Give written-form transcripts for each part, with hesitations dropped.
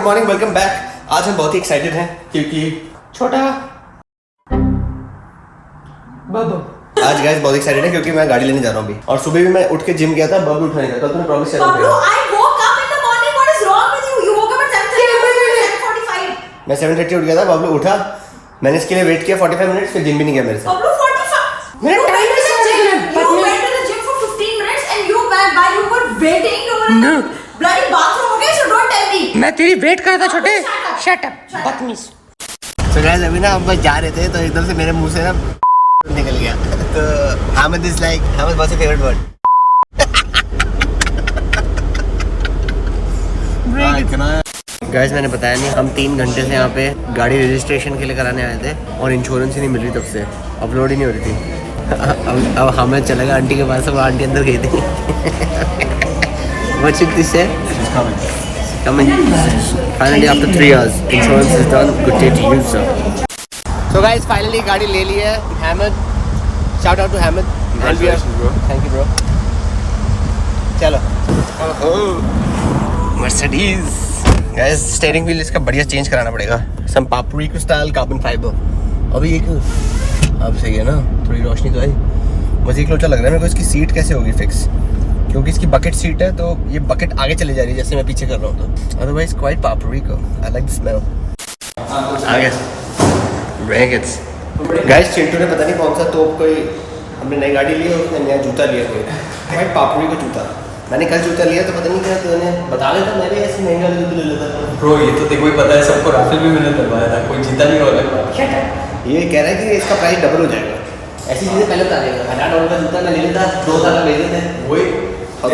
Morning, welcome back. आज हम बहुत ही एक्साइटेड हैं क्योंकि छोटा बाबू आज गाइस बहुत एक्साइटेड है क्योंकि मैं गाड़ी लेने जा रहा हूँ अभी। और सुबह भी मैं उठ के जिम गया था बबलू उठाने का। कल तूने प्रॉमिस किया था। मैं 7:30 उठ गया था, बबलू उठा, मैंने इसके लिए वेट किया 45 मिनट्स, फिर जिम भी नहीं गया मेरे से। मैं तेरी वेट कर रहा था छोटे। शट अप बदतमीज। सो गाइस अभी ना हम बस जा रहे थे तो एकदम से मेरे मुंह से ना निकल गया। तो Hamid is like, Hamid what's your favourite word? Guys मैंने बताया नहीं, हम 3 घंटे से यहाँ पे गाड़ी रजिस्ट्रेशन के लिए कराने आए थे और इंश्योरेंस ही नहीं मिल रही, तब से अपलोड ही नहीं हो रही थी। अब हमें चलेगा आंटी के पास, वो आंटी अंदर गई थी। What should this say? She's coming. Finally after 3 hours, insurance is done. Good day to you, sir. So guys, finally गाड़ी ले ली है। Hamid, shout out to Hamid. Congratulations, bro. Thank you, bro. चलो। Mercedes. Guys, steering wheel इसका बढ़िया change कराना पड़ेगा। Some paprika style carbon fiber. अभी एक अब सही है ना, थोड़ी रोशनी तो आई। मुझे एक लोचा लग रहा है मेरे को, इसकी सीट कैसे होगी फिक्स, क्योंकि इसकी बकेट सीट है तो ये बकेट आगे चली जा रही है जैसे मैं पीछे कर रहा हूँ। तो otherwise quite paprika. I like the smell. आगे ब्रेकेट्स। गाइस चिंटू ने पता नहीं कौन सा तोप कोई, हमने नई गाड़ी ली और उसने नया जूता लिया कोई क्वाइट paprika जूता। मैंने कल जूता लिया तो पता नहीं क्या तूने बता देता, मैं भी ऐसे महंगा जूता ले लेता। ब्रो ये तो देखो ही पता है सबको, राफेल भी मैंने करवाया था, कोई जीता नहीं होगा। ये कह रहा है कि इसका प्राइस डबल हो जाएगा। ऐसी चीज़ें पहले बता देगा। $1000 का जूता मैं ले लेता, 2000 का भेज देते। वही अभी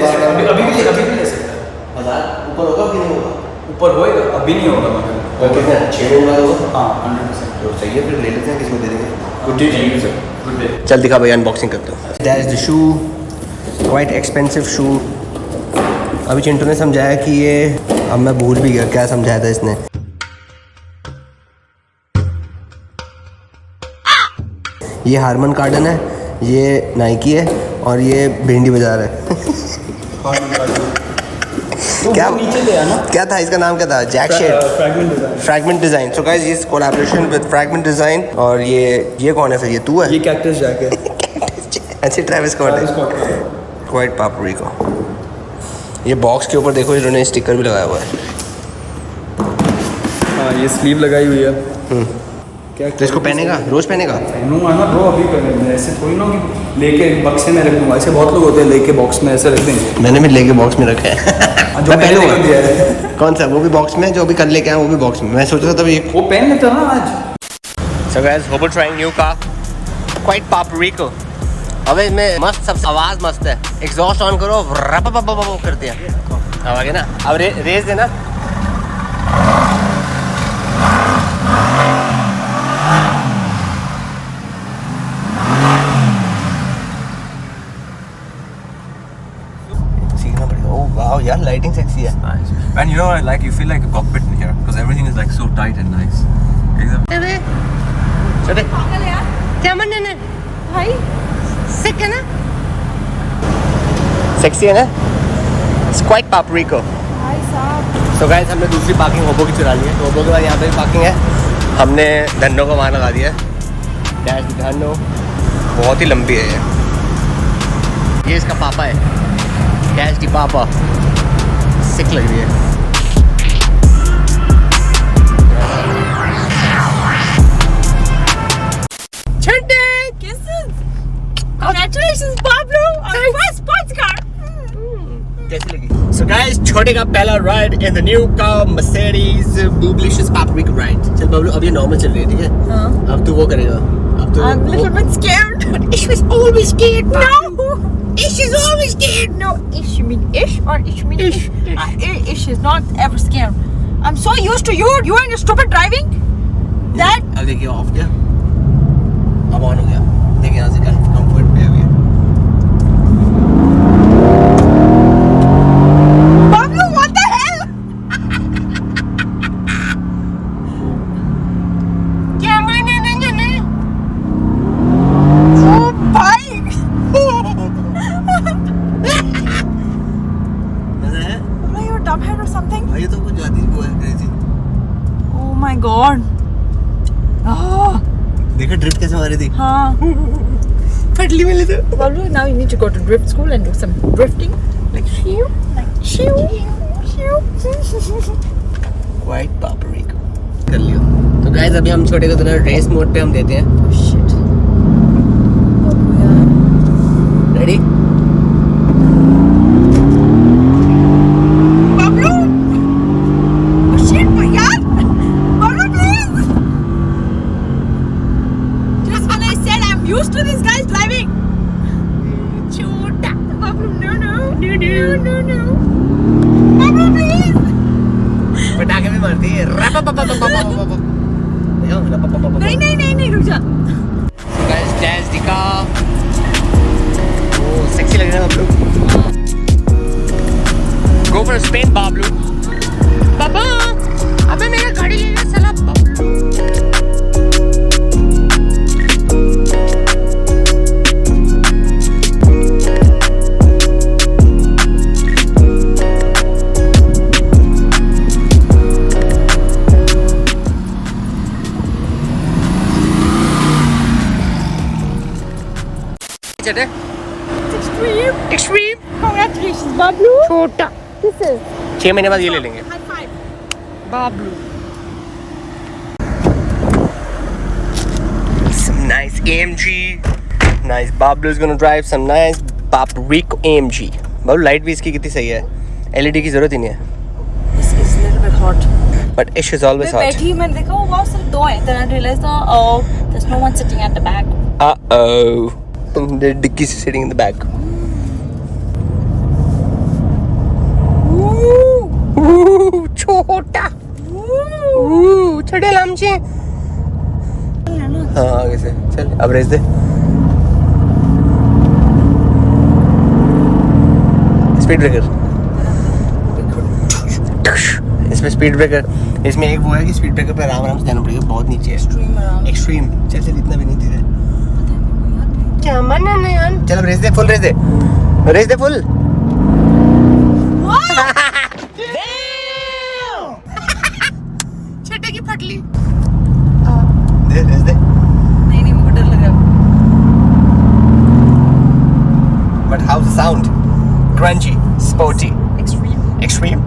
भी ले सकता है। 1000 ऊपर होगा कि नहीं होगा? ऊपर होएगा, अभी नहीं होगा मगर कितना 6 होगा होगा? हाँ 100%। तो सही है, फिर ले लेते हैं, किसको दे देंगे। Good day to you sir. Good day. चल दिखा भाई, अनबॉक्सिंग करते हो। That is the shoe, quite expensive shoe. अभी चिंटू ने समझाया कि ये, अब मैं भूल भी गया क्या समझाया था इसने। ये हारमन कार्डन है, ये नाइकी है और ये भिंडी बाजार है। क्या नीचे ले आना, क्या था इसका नाम, क्या था? जैक शेड फ्रैगमेंट डिजाइन। सो गाइस ये कोलैबोरेशन विद फ्रैगमेंट डिजाइन। और ये कौन है फिर? ये तू है? ये कैक्टस जैक है। अच्छे ट्रैविस स्कॉट है। Quite paprika। ये बॉक्स के ऊपर देखो इन्होंने स्टिकर भी लगाया हुआ है। हाँ ये स्लीव लगाई हुई है। क्या तो इसको पहनेगा, रोज पहनेगा? पहनूंगा ना ब्रो, अभी पहनेंगे। ऐसे थोड़ी ना कि लेके बक्से में रख दूंगा, ऐसे बहुत लोग होते हैं लेके बॉक्स में ऐसे रख देंगे। मैंने भी लेके बॉक्स में रखा है। जो पहले कौन सा? वो भी बॉक्स में, जो भी कल लेके आया वो भी बॉक्स में। मैं सोच रहा था तभी वो पहन लेता ना आज। So guys, hope trying new car, quite paprika। अबे इसमें मस्त सब आवाज मस्त है। एग्जॉस्ट ऑन करो, रप कर दिया, अब आगे ना। अब रेस देना। सीखना पड़ेगा। ओह वाओ यार, लाइटिंग सेक्सी है। Nice. And you know what I like? You feel like a cockpit in here because everything is like so tight and nice. चले क्या मन है भाई सिक है ना, सेक्सी है ना, क्वाइट paprika। भाई साहब। सो गाइस हमने दूसरी पार्किंग होबो की चुरा ली है, तो होबो के बाद यहाँ पे भी पार्किंग है। हमने धन्नो को वहाँ लगा दिया है। डैश दी धन्नो बहुत ही लंबी है ये इसका पापा है, डैश दी पापा। सिक लग रही है। Congratulations, Pablo, on your first sports car. कैसी लगी? So guys, छोटे का पहला ride in the new car Mercedes Booblicious Paprika ride। चल बबलू, अब ये नॉर्मल चल रही है, ठीक है? हाँ। अब तू वो करेगा। अब तो I'm a little bit scared. But Ish was always scared. No. Ish is always scared. No, ish you mean ish or ish mean ish? Ish is not ever scared. I'm so used to you and your stupid driving that. अब देखिए of किया, अब on हो गया। देखिए यहाँ से comfort पे अभी। Pablo, what the hell? क्या माने नहीं? Oh भाई। मजा है? Are you a dumbhead or something? भाई तो कुछ ज्यादा ही वो है क्रेजी। my god. Ah, देखो ड्रिफ्ट कैसे मारी थी। हाँ. फटली मिली तो। Pablo, now you need to go to drift school and do some drifting. Like shoo, shoo. White paprika कर लियो। तो गाइस अभी हम छोटे को थोड़ा रेस मोड पे हम देते हैं। Oh shit. Pablo यार. रेडी? Pablo. Oh shit, यार. Pablo, please. Just when I said I'm used to this guy's driving. Chota. Pablo, no. Pablo, please. पटाखे भी मारती है। नहीं, रुक जा. गाइस डैश दिखा। ओ सेक्सी लग रहा है आप लोग। Go for Spain Bablu. पापा अबे मेरा गाड़ी ले ले साला बाबलू। चले एक्सट्रीम Congratulations, Bablu. छोटा This is 6 महीने बाद ये ले लेंगे high five. Bablu some nice AMG nice Bablu is gonna drive some nice Paprika AMG Bablu light भी इसकी कितनी सही है LED की जरूरत ही नहीं है This is a little bit hot. but Ish is always मैं hot बैठी मैंने देखा वो बहुत सिर्फ 2 हैं. Then I realized oh there's no one sitting at the back. uh-oh the Dicky is sitting in the back छोटा छोटे लामचे हाँ आगे से चल अब रेस दे स्पीड ब्रेकर इसमें स्पीड ब्रेकर इसमें एक वो है कि स्पीड ब्रेकर पे आराम से जाना पड़ेगा बहुत नीचे है एक्सट्रीम चल इतना भी नहीं धीरे क्या मन है यार चल अब रेस दे फुल फुल छठे की फटली दे रेस दे नहीं मुझे डर लग रहा है. But how's the sound? Crunchy, sporty, extreme.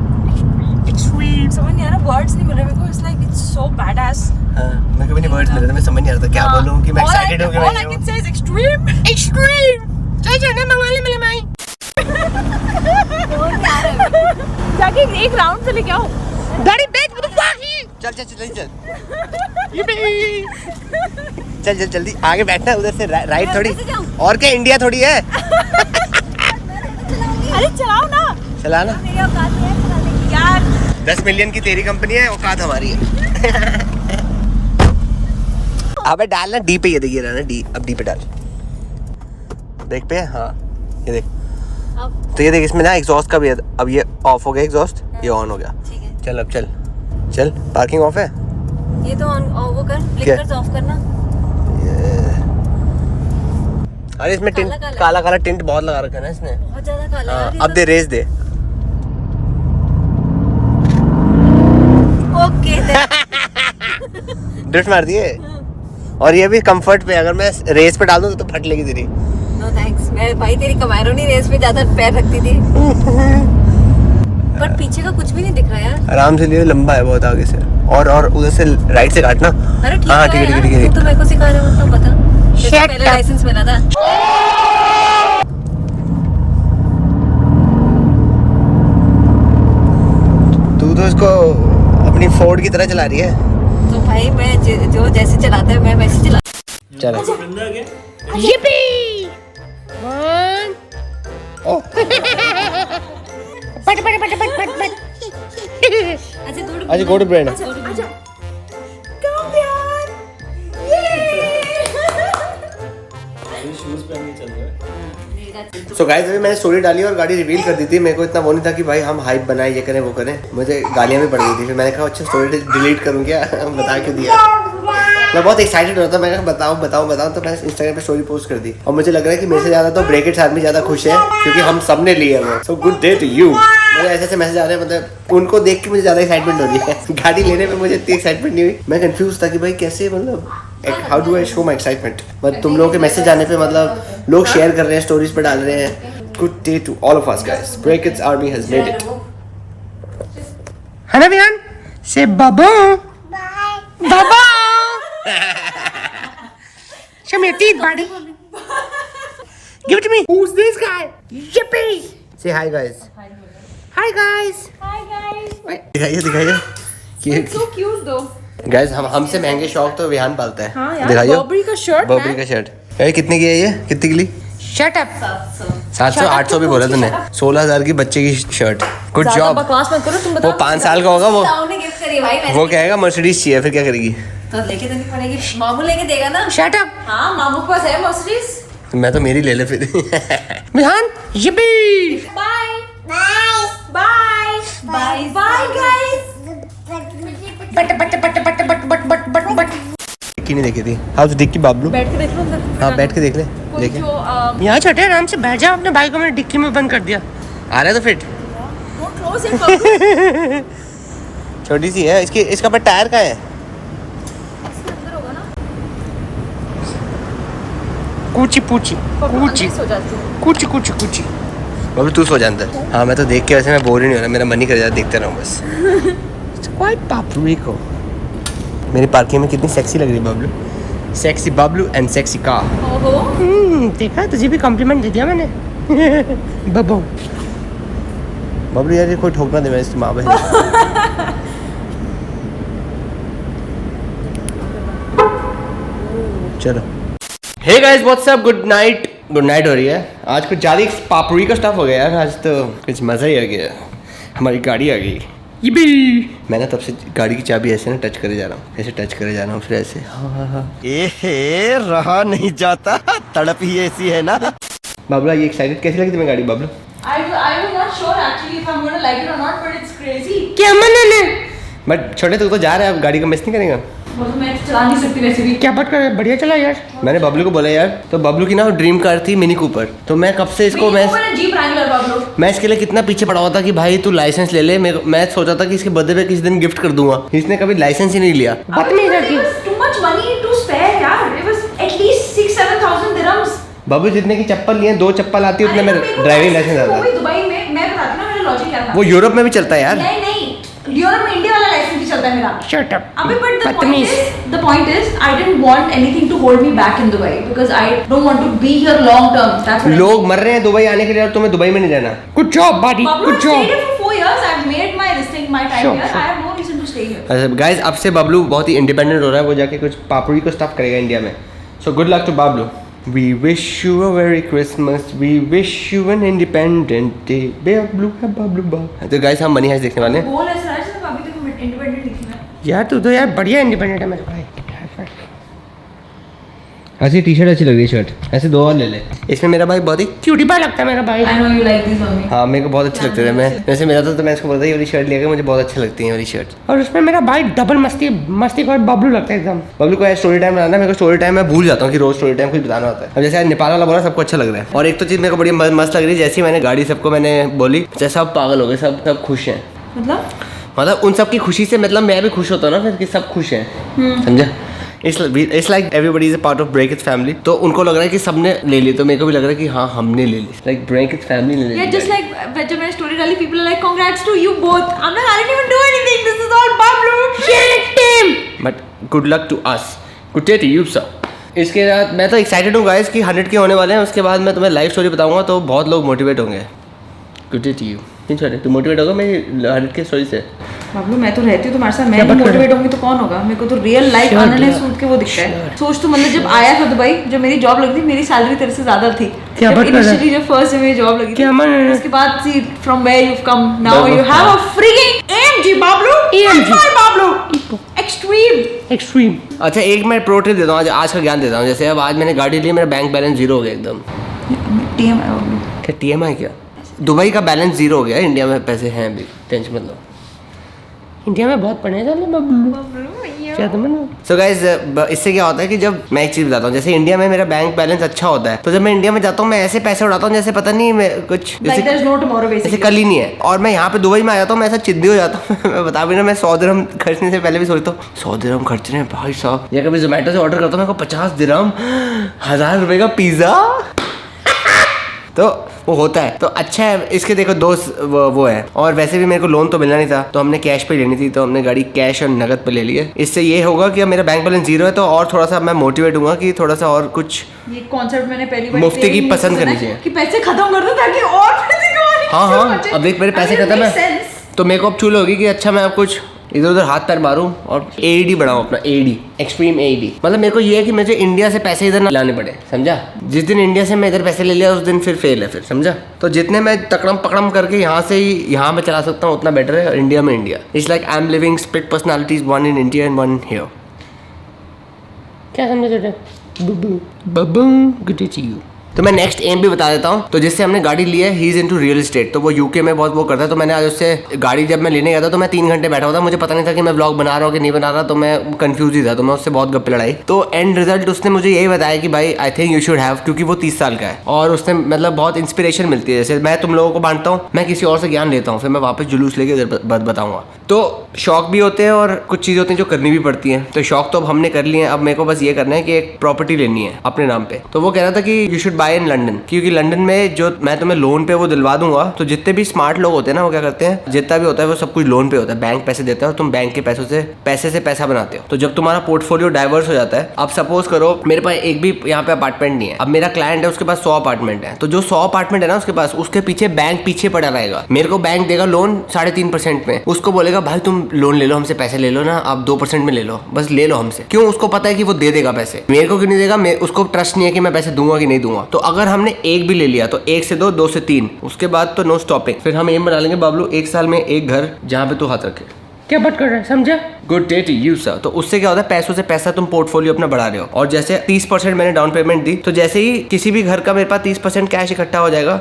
समझ नहीं आ रहा words नहीं मिल रहे मेरे को. It's like it's so badass. हाँ, मैं कभी नहीं वर्ड्स मिल रहे मैं समझ नहीं आ रहा था क्या बोलूँ कि मैं एक्साइटेड हो गया All I can say is extreme. चल ना मंगवाले मिले माई जाके एक राउंड से लेके आओ. गाड़ी बेच मुझे फाकी चल जल्दी आगे बैठना उधर से राइट थोड़ी और क्या इंडिया थोड़ी है अरे चलाओ ना. चला ना मेरी औकात नहीं है चलाने की यार. 10 मिलियन की तेरी कंपनी है औकात हमारी है अबे डालना डी पे ये देखिए ना डी अब डी पे डाल देख पे हाँ ये देख तो ये देख इसमें ना एग्जॉस्ट का भी है अब ये ऑफ हो गया एग्जॉस्ट ये ऑन हो गया ठीक है. चल अब चल पार्किंग ऑफ है ये तो ऑन वो कर ब्लिंकर्स ऑफ करना. अरे इसमें टिंट काला टिंट बहुत लगा रखा है ना इसने बहुत ज्यादा काला है. अब दे रेस दे ओके ड्रिफ्ट मार दिए और ये भी कंफर्ट पे अगर मैं रेस पे डाल दूं तो फट लेगी तेरी नो थैंक्स. मैं भाई तेरी कमायरो नहीं रेस पे ज्यादा पैर रखती थी. पर पीछे का कुछ भी नहीं दिख रहा यार. आराम से लिए लंबा है बहुत आगे से और उधर से राइट से काटना अरे ठीक हाँ है ठीक है तू तो मेरे को सिखा रहे हो तो बता. Shut पहले up. लाइसेंस मिला था. तू तो इसको अपनी फोर्ड की तरह चला रही है तो भाई मैं जो जैसे चलाता है मैं वैसे चला. चलो Yippee! अच्छा go to brand so guys अभी मैंने स्टोरी डाली और गाड़ी रिवील कर दी थी मेरे को इतना वो नहीं था कि भाई हम हाइप बनाए ये करें वो करें मुझे गालियाँ भी पड़ गई थी फिर मैंने कहा अच्छा स्टोरी डिलीट करूँ क्या बता के दिया मैं बहुत एक्साइटेड होता था, मैं बताऊं तो मैं इंस्टाग्राम पे स्टोरी पोस्ट कर दी और मुझे लग रहा है कि मेरे से ज्यादा तो ब्रेकेट्स आर्मी ज्यादा खुश है क्योंकि हम सब ने लिए वो। So good day to you. मुझे ऐसे मैसेज आ रहे हैं, मतलब उनको देख के मुझे ज्यादा एक्साइटमेंट हो रही है। गाड़ी लेने में मुझे इतनी एक्साइटमेंट नहीं हुई, मैं कंफ्यूज था कि भाई कैसे, मतलब how do I show my excitement. But तुम लोगों के मैसेज आने पे मतलब लोग शेयर कर रहे हैं, स्टोरीज पे डाल रहे हैं। Good day to all of us guys, brackets army has made it. है ना बिहान से बाबा बाबा show me your teeth, buddy. Give it to me. Who's this guy? Yippee! Say hi, guys. Hi, guys. Hi guys. दिखाइए It's so cute though. Guys हमसे महंगे शौक तो विहान पालता है। हाँ यार, दिखाइए बर्बरी का शर्ट। बर्बरी का शर्ट। ये कितने की है, ये कितने की ली? Shut up. 700 800 भी बोला तूने। 16,000 की बच्चे की शर्ट। Good job. बकवास मत करो, तुम बताओ। वो 5 साल का होगा वो। ने गिफ्ट करी भाई। वो कहेगा मर्सिडीज चाहिए, फिर क्या करेगी? तो लेके देनी पड़ेगी, मामू लेके देगा ना। Shut up. हाँ मामू के पास है मर्सिडीज। मैं तो मेरी ले ले फिर। Vihaan yippee! Bye bye bye bye guys. But dicky नहीं देखी थी। हाँ तो डिक्की बाबलू। बैठ के देख लो अंदर। हाँ बैठ के देख ले। देखे यहाँ छोटे आराम से बैठ जाओ, अपने भाई को मैंने डिक्की में बंद कर दिया। आ रहा है तो fit. Don't close it, Babu. छोटी सी है इसकी, इसका पर टायर का है। अंदर होगा ना। कूची पूची कूची सो जाती हूँ। कूची कूची कूची। बाबू तू सो जा अंदर। हाँ मैं तो देख के वैसे मैं बोर ही नहीं हो रहा, मेरा मन ही कर जाता देखते रहूँ बस। क्वाइट पापरिको। मेरी पार्किंग में कितनी सेक्सी लग रही है Bablu. Sexy Bablu and sexy car. ओहो। देखा तुझे भी कॉम्प्लीमेंट दे दिया मैंने। बाबू बाबलू यार ये कोई ठोकना दे, मैं इसकी माँ बहन। चलो hey guys what's up, good night हो रही है। आज कुछ ज़्यादा पापड़ी का स्टफ हो गया यार, आज तो कुछ मज़ा ही आ गया। हमारी गाड़ी आ गई। ये भी मैंने तब से गाड़ी की चाबी ऐसे ना टच करे जा रहा हूँ, ऐसे टच करे जा रहा हूँ, फिर ऐसे हाँ। ए रहा नहीं जाता, तड़प ही ऐसी है ना। बाबला ये एक्साइटेड कैसी लगी तुम्हें गाड़ी Babla? I was not sure actually if I'm gonna like it or not, but it's crazy. क्या मन बट छोटे तू तो जा रहा है, अब गाड़ी का मिस नहीं करेगा। वो तो मैं चला नहीं सकती वैसे भी। क्या बात कर रहे हैं, बढ़िया चला यार। मैंने बबलू को बोला यार, तो बबलू की ना ड्रीम कार थी मिनी कूपर, तो मैं कब से इसको जीप रैंगलर बाबू। मैं इसके लिए कितना पीछे पड़ा हुआ था कि भाई तू लाइसेंस ले ले। मैं सोचा था कि इसके बर्थडे पे किसी दिन गिफ्ट कर दूंगा, इसने कभी लाइसेंस ही नहीं लिया। बदतमीज है कि Too much money to spare यार। It was at least 6-7,000 dirhams। Bablu जितने की चप्पल लिए 2 चप्पल आती है उतने में ड्राइविंग लाइसेंस आता है। दुबई में मैं बताती ना मेरा लॉजिक क्या था। वो यूरोप में भी चलता है यार। नहीं यूरोप में इंडिया वाला लाइसेंस भी चलता है मेरा। Shut up. अबे but the point is I didn't want anything to hold me back in Dubai because I don't want to be here long term. That's what लोग मर रहे हैं दुबई आने के लिए और तुम्हें दुबई में नहीं रहना। Good job body, Pablo, good I've stayed job. here for 4 years. I've made my this thing, my time Sure, here. sure. I have no reason to stay here. Guys अब से बबलू बहुत ही इंडिपेंडेंट हो रहा है, वो जाके कुछ पापड़ी को स्टफ करेगा इंडिया में। So good luck to Bablu. We wish you a Merry Christmas. We wish you an Independent Day. Bablu है बबलू बा। तो गाइस हम मनी हाइस्ट देखने वाले हैं। बोल ऐसा है जैसे अभी तक इंडिपेंडेंट लिखी है। यार तू तो यार बढ़िया इंडिपेंडेंट है मेरे भाई। ऐसी टी शर्ट अच्छी लग रही है, शर्ट ऐसे 2 और ले ले। इसमें मेरा भाई बहुत ही क्यूटी पा लगता है मेरा भाई। I know you like these on me. हाँ मेरे को बहुत अच्छे लगते थे। मैं वैसे मेरा तो मैं इसको बोलता ही वाली शर्ट लेकर मुझे बहुत अच्छी लगती है वाली शर्ट। और उसमें मेरा भाई डबल मस्ती का बबलू लगता है एकदम। बबलू को स्टोरी टाइम बनाना है, मेरे को स्टोरी टाइम मैं भूल जाता हूँ कि रोज स्टोरी टाइम कुछ बताना होता है। अब जैसे नेपाल वाला बोला सबको अच्छा लग रहा है, और एक तो चीज़ मेरे को बड़ी मस्त लग रही है, जैसे मैंने गाड़ी सबको मैंने बोली सब पागल हो गए, सब खुश हैं। मतलब उन सब की खुशी से मतलब मैं भी खुश होता हूँ ना फिर कि सब खुश हैं, समझा। It's like everybody is a part of Breakits family. तो उनको लग रहा है कि सबने ले ली, तो मेरे को भी लग रहा है कि हाँ हमने ले ली। Like Breakits family ने ले ली। Yeah, just like जब मैंने स्टोरी डाली, people are like, congrats to you both. I'm like, I didn't even do anything. This is all Pablo. Shit, team. But good luck to us. Good day to you sir. इसके बाद मैं तो excited हूँ guys कि 100 के होने वाले हैं। उसके बाद मैं तुम्हें लाइव स्टोरी बताऊंगा तो बहुत लोग मोटिवेट होंगे। Good day to you. नहीं छोटे तू मोटिवेट होगा मेरी 100 के स्टोरी से। बाबलू मैं तो रहती हूँ तुम्हारे साथ, मैं नहीं मोटिवेट होंगी तो कौन होगा? मेरे को तो रियल लाइफ आनंद सूट के वो दिखता है। सोच तो मतलब जब आया था दुबई, जब मेरी जॉब लगी थी, मेरी सैलरी तेरे से ज्यादा थी। जब इनिशियली जब फर्स्ट जब मेरी जॉब लगी थी, उसके बाद see from where you come now you have a freaking AMG Bablu. AMG Bablu extreme. अच्छा एक मैं प्रो टिप देता हूँ, आज का ज्ञान देता हूँ। जैसे अब आज मैंने गाड़ी ली, मेरा बैंक बैलेंस 0 हो गया एकदम। TMI बाबलू। क्या TMI क्या? दुबई का बैलेंस 0 हो गया, इंडिया में पैसे हैं अभी, टेंशन मत लो। इंडिया में बहुत पढ़े थे बबलू। सो गाइस इससे क्या होता है कि जब मैं एक चीज बताता हूँ, जैसे इंडिया में मेरा बैंक बैलेंस अच्छा होता है, तो जब मैं इंडिया में जाता हूँ मैं ऐसे पैसे उड़ाता हूँ जैसे पता नहीं मैं कुछ Like there's no tomorrow जैसे basically. कल ही नहीं है। और मैं यहाँ पे दुबई में आ जाता हूँ, मैं ऐसा चिद्दी हो जाता हूँ मैं बता भी ना, मैं 100 दिरहम खर्चने से पहले भी सोचता हूँ 100 दिरहम खर्चने भाई साहब। या कभी जोमेटो से ऑर्डर करता हूँ, मेरे को 50 दिरहम 1000 रुपए का पिज्जा तो वो होता है। तो अच्छा है। इसके देखो दोस्त वो है। और वैसे भी मेरे को लोन तो मिलना नहीं था, तो हमने कैश पे लेनी थी, तो हमने गाड़ी कैश और नगद पे ले ली है। इससे ये होगा कि अब मेरा बैंक बैलेंस 0 है, तो और थोड़ा सा मैं मोटिवेट हुआ कि थोड़ा सा और कुछ ये कॉन्सेप्ट मैंने पहली बार मुफ्ती की पसंद करनी चाहिए कि पैसे खत्म कर दो ताकि और पैसे कमाने। हाँ अब देख मेरे पैसे खत्म है, तो मेरे को अब चूल होगी कि अच्छा मैं अब कुछ इधर उधर हाथ पैर मारूं और एडी बढ़ाऊं अपना, एडी एक्सट्रीम एडी। मतलब मेरे को ये है कि मुझे इंडिया से पैसे इधर ना लाने पड़े, समझा। जिस दिन इंडिया से मैं इधर पैसे ले लिया उस दिन फिर फेल है, फिर समझा। तो जितने मैं तकड़म पकड़म करके यहाँ से ही यहाँ में चला सकता हूँ उतना बेटर है। और इंडिया में India it's like I am living split personalities, one in India and one here. क्या समझे बब्बू गुड टू यू। तो मैं नेक्स्ट एम भी बता देता हूँ। तो जिससे हमने गाड़ी ली है, he is into real estate, तो वो यूके में बहुत वो करता है। तो मैंने आज उससे गाड़ी जब मैं लेने गया था तो मैं 3 घंटे बैठा हुआ था, मुझे पता नहीं था कि मैं व्लॉग बना रहा हूँ कि नहीं बना रहा, तो मैं कंफ्यूज ही था। तो मैं उससे बहुत गप्पे लड़ाई, तो एंड रिजल्ट उसने मुझे यही बताया कि भाई I think you should have, क्योंकि वो 30 साल का है और उसने मतलब बहुत इंस्पिरेशन मिलती है। जैसे मैं तुम लोगों को बांटता हूँ, मैं किसी और से ज्ञान लेता हूँ, फिर मैं वापस जुलूस लेके बताऊँगा। तो शौक भी होते हैं और कुछ चीज़ें होती हैं जो करनी भी पड़ती हैं। तो शौक तो अब हमने कर लिए हैं, अब मेरे को बस ये करना है कि एक प्रॉपर्टी लेनी है अपने नाम पे। तो वो कह रहा था कि you should buy in London, क्योंकि लंदन में जो मैं तुम्हें लोन पे वो दिलवा दूंगा। तो जितने भी स्मार्ट लोग होते हैं ना, वो क्या करते हैं, जितना भी होता है वो सब कुछ लोन पे होता है। बैंक पैसे देता है और तुम बैंक के पैसों से पैसा बनाते हो। तो जब तुम्हारा पोर्टफोलियो डाइवर्स हो जाता है, अब सपोज करो मेरे पास एक भी यहाँ पे अपार्टमेंट नहीं है, अब मेरा क्लाइंट है उसके पास 100 अपार्टमेंट है, तो जो 100 अपार्टमेंट है ना उसके पास, उसके पीछे बैंक पीछे पड़ा रहेगा। मेरे को बैंक देगा लोन 3.5% में, उसको बोलेगा भाई तुम लोन ले लो, हमसे पैसे ले लो ना, आप 2% में ले लो, बस ले लो हमसे। क्यों? उसको पता है कि वो दे देगा पैसे। मेरे को क्यों नहीं देगा? उसको ट्रस्ट नहीं है कि मैं पैसे दूंगा कि नहीं दूंगा। तो अगर हमने एक भी ले लिया तो 1 से 2, 2 से 3, उसके बाद तो नो स्टॉपिंग। फिर हम एम बना लेंगे बाबलू 1 साल में एक घर जहाँ पे तू हाथ रखे। क्या बात कर रहा है, समझा? Good day to you sir. तो उससे क्या होता है, पैसों से पैसा तुम पोर्टफोलियो अपना बढ़ा रहे हो। और जैसे 30% मैंने डाउन पेमेंट दी, तो जैसे ही किसी भी घर का मेरे पास 30% कैश इकट्ठा हो जाएगा,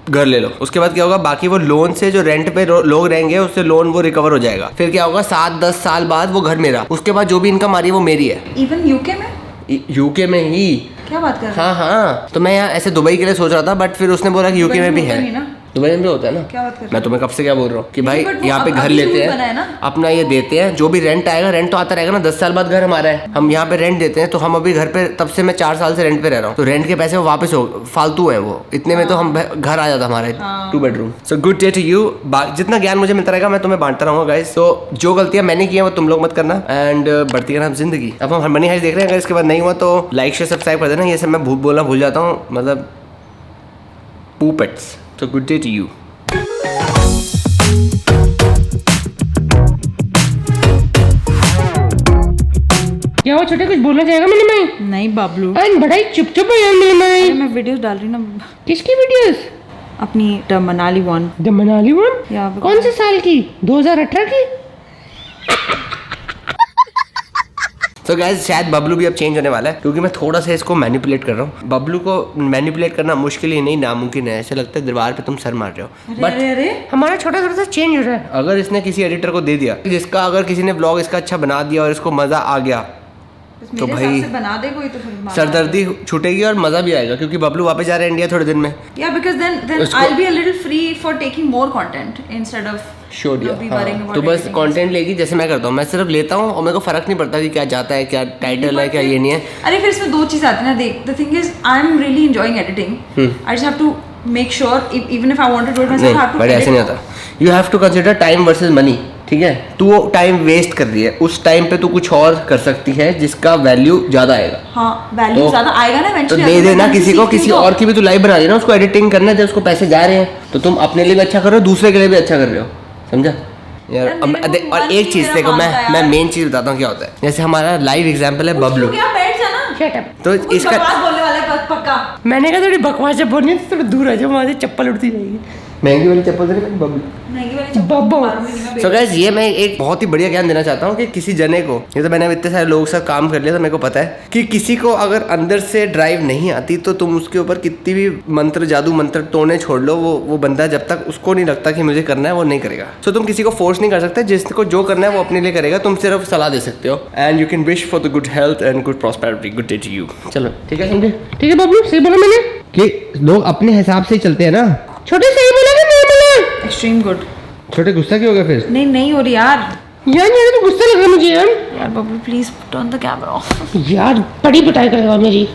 घर ले लो। उसके बाद क्या होगा, बाकी वो लोन से जो रेंट पे लोग रहेंगे उससे लोन वो रिकवर हो जाएगा। फिर क्या होगा, 7-10 साल बाद वो घर मेरा, उसके बाद जो भी इनकम आ रही है वो मेरी है। इवन यूके में? यूके में ही। क्या बात कर रहे हैं? हाँ। तो मैं यहाँ ऐसे दुबई के लिए सोच रहा था, बट फिर उसने बोला कि यूके में भी है। दुबई में भी होता है ना। क्या बात कर रहे हैं? मैं तुम्हें कब से क्या बोल रहा हूँ कि भाई but वो यहाँ पे घर अभी लेते रूल बना है ना। हैं, अपना ये देते हैं, जो भी रेंट आएगा, रेंट तो आता रहेगा ना, 10 साल बाद घर हमारा है, हम यहाँ पे रेंट देते हैं। तो हम अभी घर पे, तब से मैं 4 साल से रेंट पे रह रहा हूँ, तो रेंट के पैसे वो वापस हो, फालतू है वो, इतने में तो हम घर आ जाता हमारा 2 bedroom. So good day to you. जितना ज्ञान मुझे मिलता रहेगा मैं तुम्हें बांटता रहूँगा गाइस। तो जो गलतियाँ मैंने की है वो तुम लोग मत करना, एंड बढ़ती रहना जिंदगी। अब हम मनी हाइस्ट देख रहे हैं, अगर इसके बाद नहीं हुआ तो लाइक शेयर सब्सक्राइब कर देना। ये सब मैं बोलना भूल जाता हूँ, मतलब पूपेट्स। तो गुड डे टू यू। क्या वो छोटे कुछ बोलना चाहेगा मैंने मैं? नहीं बाबलू, बड़ाई चुप चुप है यार मेरे मैं। मैं वीडियोस डाल रही ना किसकी वीडियोस? अपनी the Manali one. The Manali one? कौन से साल की? 2018 की? तो गाइस शायद बबलू भी अब चेंज होने वाला है, क्योंकि मैं थोड़ा सा इसको मैनिपुलेट कर रहा हूँ। बबलू को मैनिपुलेट करना मुश्किल ही नहीं, नामुमकिन है। ऐसे लगता है दीवार पे तुम सर मार रहे हो, बट अरे हमारा छोटा थोड़ा सा चेंज हो रहा है। अगर इसने किसी एडिटर को दे दिया, जिसका अगर किसी ने ब्लॉग इसका अच्छा बना दिया और इसको मजा आ गया, तो भाई बना दे कोई तो फिर सरदर्दी छूटेगी और मजा भी आएगा, क्योंकि बबलू वापस जा रहे हैं इंडिया थोड़े दिन में। या because then I will be a little free for taking more content instead of तो बस कंटेंट लेगी, जैसे मैं करता हूँ, मैं सिर्फ लेता हूँ और मेरे को फर्क नहीं पड़ता कि क्या जाता है, क्या टाइटल है, क्या ये नहीं है। अरे फिर इसमें 2 चीज आती है ना, देख the thing is I am really enjoying editing, I just have to make sure even if I want to do it myself, I have to. But ऐसे नहीं होता, you have to consider time versus money. ठीक है, तू वो time waste कर रही है, उस टाइम पे तू कुछ और कर सकती है जिसका वैल्यू ज्यादा आएगा। हाँ, वैल्यू ज्यादा आएगा ना तो दे देना किसी को, किसी और की भी तू लाइव बना रही है ना, उसको एडिटिंग करने दे, उसको पैसे जा रहे हैं, तो तुम अपने लिए भी अच्छा कर रहे हो, दूसरे के लिए भी अच्छा कर रहे हो, समझा यार। और एक चीज देखो, मैं मेन चीज बताता हूँ क्या होता है। जैसे हमारा लाइव एग्जांपल है बबलू, तो इसका बोलने वाले पक्का। मैंने कहा थोड़ी बकवास बोलनी है, थोड़ा दूर आ जाओ, वहां से चप्पल उड़ती जाएगी। महंगी वाली चप्पल दे बबलू, महंगी वाली सो गाइस ये मैं एक बहुत ही बढ़िया ज्ञान देना चाहता हूँ कि किसी जने को, ये तो मैंने इतने सारे लोगों के साथ काम कर लिया तो मेरे को पता है कि किसी को अगर अंदर से ड्राइव नहीं आती तो तुम उसके ऊपर कितनी भी मंत्र जादू मंत्र टोने छोड़ लो, वो बंदा जब तक उसको नहीं लगता कि मुझे करना है वो नहीं करेगा। सो तुम किसी को फोर्स नहीं कर सकते, जिसको जो करना है वो अपने लिए करेगा, तुम सिर्फ सलाह दे सकते हो। And you can wish for the good health and good prosperity, good day to you. चलो ठीक है, समझे? ठीक है बबलू, सही बोला मैंने कि लोग अपने हिसाब से ही चलते हैं ना। छोटे, सही बोला कि नहीं बोला? Extreme good. छोटे गुस्सा क्यों हो गया फिर? नहीं हो रही यार। यार तो गुस्सा लग रहा है मुझे यार। यार Bablu please turn the camera off. यार बड़ी पिटाई करेगा मेरी।